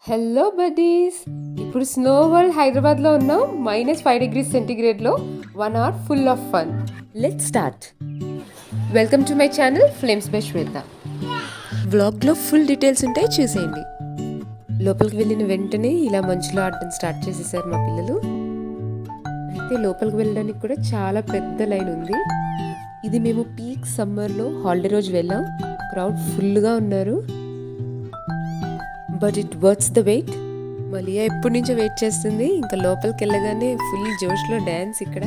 Hello buddies, ఇప్పుడు snow world హైదరాబాద్లో ఉన్నాం. -5 degrees Centigradeలో 1 hour full of fun. Let's start. Welcome to my channel Flames by Shweta. వ్లాగ్లో full details ఉంటాయి, చూసేయండి. లోపలికి వెళ్ళిన వెంటనే ఇలా మంచులో ఆడటం స్టార్ట్ చేసేసారు మా పిల్లలు. అయితే లోపలికి వెళ్ళడానికి కూడా చాలా పెద్ద లైన్ ఉంది. ఇది మేము పీక్ సమ్మర్లో హాలిడే రోజు వెళ్ళాం. క్రౌడ్ ఫుల్గా ఉన్నారు. But it worths the wait. మలియా ఎప్పటి నుంచో వెయిట్ చేస్తుంది. ఇంకా లోపలికి వెళ్ళగానే ఫుల్ జోష్లో డ్యాన్స్. ఇక్కడ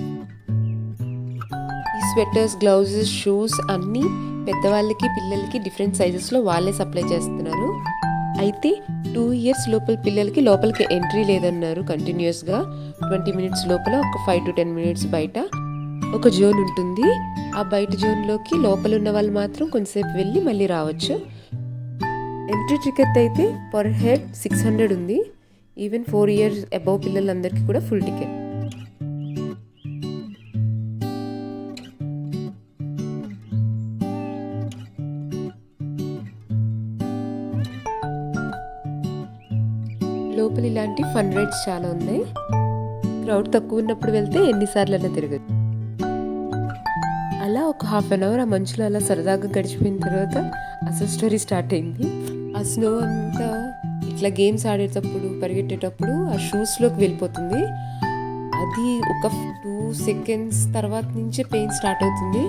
ఈ స్వెటర్స్, గ్లౌజెస్, షూస్ అన్నీ పెద్దవాళ్ళకి పిల్లలకి డిఫరెంట్ సైజెస్లో వాళ్ళే సప్లై చేస్తున్నారు. అయితే 2 years లోపల పిల్లలకి లోపలికి ఎంట్రీ లేదన్నారు. కంటిన్యూస్గా 20 minutes లోపల ఒక 5 to 10 minutes బయట ఒక జోన్ ఉంటుంది. ఆ బయట జోన్లోకి లోపల ఉన్న వాళ్ళు మాత్రం కొంతసేపు వెళ్ళి మళ్ళీ రావచ్చు. ఎంట్రీ టికెట్ అయితే పర్ హెడ్ 600 ఉంది. ఈవెన్ 4 years అబౌవ్ పిల్లలందరికీ కూడా ఫుల్ టికెట్. లోపల ఇలాంటి ఫన్ రైడ్స్ చాలా ఉన్నాయి. క్రౌడ్ తక్కువ ఉన్నప్పుడు వెళ్తే ఎన్నిసార్లైనా తిరగదు. అలా ఒక 1/2 hour ఆ మంచులో అలా సరదాగా గడిచిపోయిన తర్వాత అసలు స్టోరీ స్టార్ట్ అయింది. ఆ స్నో అంతా ఇట్లా గేమ్స్ ఆడేటప్పుడు, పరిగెట్టేటప్పుడు ఆ షూస్లోకి వెళ్ళిపోతుంది. అది ఒక 2 seconds తర్వాత నుంచే పెయిన్ స్టార్ట్ అవుతుంది.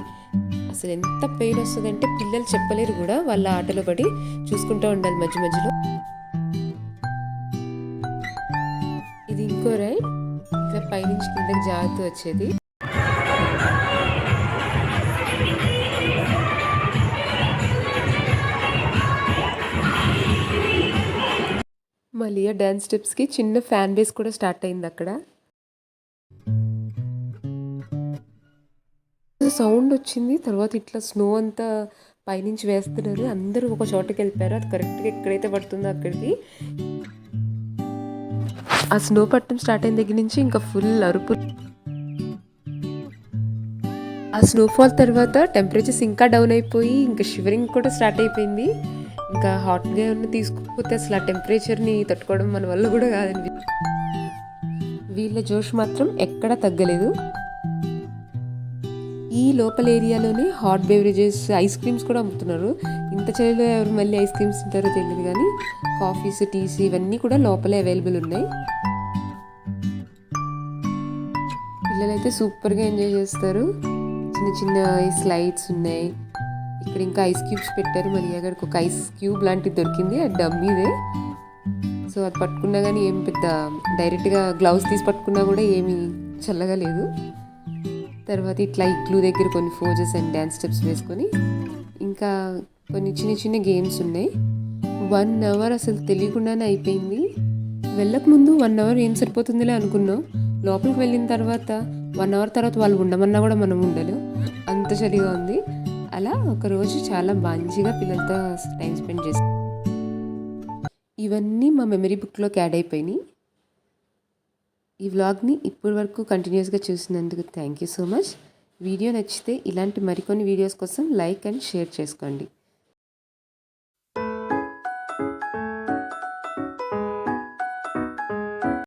అసలు ఎంత పెయిన్ వస్తుందంటే పిల్లలు చెప్పలేరు కూడా. వాళ్ళ ఆటలో పడి చూసుకుంటూ ఉండాలి మధ్య మధ్యలో. ఇది ఇంకో రైడ్, ఇట్లా పైనుంచి కిందకి జారుతూ వచ్చేది. మలియా డ్యాన్స్ స్టెప్స్కి చిన్న ఫ్యాన్ బేస్ కూడా స్టార్ట్ అయింది అక్కడ. సౌండ్ వచ్చింది, తర్వాత ఇట్లా స్నో అంతా పైనుంచి వేస్తున్నారు. అందరూ ఒక చోటకి వెళ్ళిపోయారు. అది కరెక్ట్గా ఎక్కడైతే పడుతుందో అక్కడికి. ఆ స్నో పట్టడం స్టార్ట్ అయిన దగ్గర నుంచి ఇంకా ఫుల్ అరుపు. ఆ స్నోఫాల్ తర్వాత టెంపరేచర్స్ ఇంకా డౌన్ అయిపోయి ఇంకా షివరింగ్ కూడా స్టార్ట్ అయిపోయింది. ఇంకా హాట్గా ఏమన్నా తీసుకోకపోతే అసలు ఆ టెంపరేచర్ని తట్టుకోవడం మన వల్ల కూడా కాదండి. వీళ్ళ జోష్ మాత్రం ఎక్కడా తగ్గలేదు. ఈ లోకల్ ఏరియాలోనే హాట్ బెవరేజెస్, ఐస్ క్రీమ్స్ కూడా అమ్ముతున్నారు. ఇంత చలిలో ఎవరు మళ్ళీ ఐస్ క్రీమ్స్ తింటారో తెలియదు కానీ కాఫీస్, టీస్ ఇవన్నీ కూడా లోపలే అవైలబుల్ ఉన్నాయి. పిల్లలైతే సూపర్గా ఎంజాయ్ చేస్తారు. చిన్న చిన్న స్లైడ్స్ ఉన్నాయి. ఇక్కడ ఇంకా ఐస్ క్యూబ్స్ పెట్టారు. మరి అక్కడికి ఒక ఐస్ క్యూబ్ లాంటిది దొరికింది, అది డమ్మీదే. సో అది పట్టుకున్నా కానీ ఏం పెద్ద డైరెక్ట్గా గ్లౌస్ తీసి పట్టుకున్నా కూడా ఏమీ చల్లగా లేదు. తర్వాత ఇట్లా ఇగ్లూ దగ్గర కొన్ని ఫోజెస్ అండ్ డ్యాన్స్ స్టెప్స్ వేసుకొని ఇంకా కొన్ని చిన్న చిన్న గేమ్స్ ఉన్నాయి. 1 hour అసలు తెలియకుండానే అయిపోయింది. వెళ్ళక ముందు 1 hour ఏం సరిపోతుందిలే అనుకున్నాం. లోపలికి వెళ్ళిన తర్వాత 1 hour తర్వాత వాళ్ళు ఉండమన్నా కూడా మనం ఉండలేం, అంత చలిగా ఉంది. అలా ఒకరోజు చాలా మంచిగా పిల్లలతో టైం స్పెండ్ చేస్తాం. ఇవన్నీ మా మెమరీ బుక్లోకి యాడ్ అయిపోయినాయి. ఈ వ్లాగ్ని ఇప్పటి వరకు కంటిన్యూస్గా చూసినందుకు thank you so much. Video నచ్చితే ఇలాంటి మరికొన్ని వీడియోస్ కోసం లైక్ అండ్ షేర్ చేసుకోండి.